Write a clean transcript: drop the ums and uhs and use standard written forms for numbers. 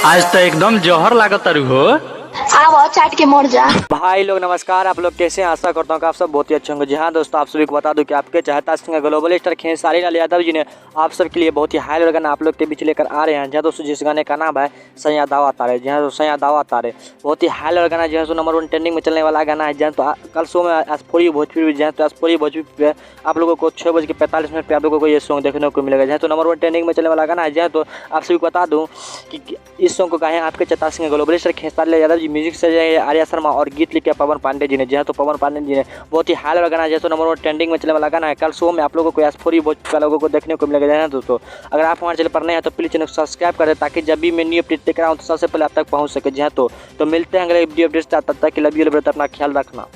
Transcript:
आज तो एकदम जौहर लागत तारू हो। आओ चाट के मर जा। भाई लोग नमस्कार, आप लोग कैसे हैं? आशा करता हूँ कि आप सब बहुत ही अच्छे होंगे। जी हाँ दोस्तों, आप सभी को बता दूं कि आपके चाहता singer global star Khesari Lal Yadav ji ने आप सब के लिए बहुत ही हाई लेवल गाना आप लोग के बीच लेकर आ रहे हैं। जहाँ दोस्तों जिस गाने का नाम है सैया दावा तारे। जी हाँ दोस्तों, सैया दावा तारे बहुत ही हाई लेवल गाना, जो है नंबर 1 ट्रेंडिंग में चलने वाला गाना है। जहाँ तो कल शो में आसफोरी भोजपुरी, जहाँ तो आसफोरी भोजपुरी पे आप लोगों को 6:45 पे आप लोगों को ये सॉन्ग देखने को मिलेगा। जहाँ तो नंबर 1 ट्रेंडिंग में चलने वाला गाना है। जहाँ तो आप सभी को बता दूँ कि इस सॉन्ग को गाए आपके चाहता singer global star Khesari Lal Yadav ji, music से आर्या शर्मा और गीत लिखे पवन पांडे जी ने। जहाँ तो पवन पांडे जी ने बहुत ही हाई लेवल गाना, जैसे नंबर 1 ट्रेंडिंग में चलने वाला गाना है। कल शो में आप लोगों को आसफोरी भोजपुरी लोगों को देखने को मिलेगा। है दोस्तों, अगर आप हमारे चैनल पर नए हैं तो प्लीज चैनल को सब्सक्राइब करें, ताकि जब भी मैं न्यू अपडेट लेकर आऊँ तो सबसे पहले आप तक पहुँच सके। जी हाँ, तो मिलते हैं अगले वीडियो अपडेट। तब तक के लिए अपना ख्याल रखना।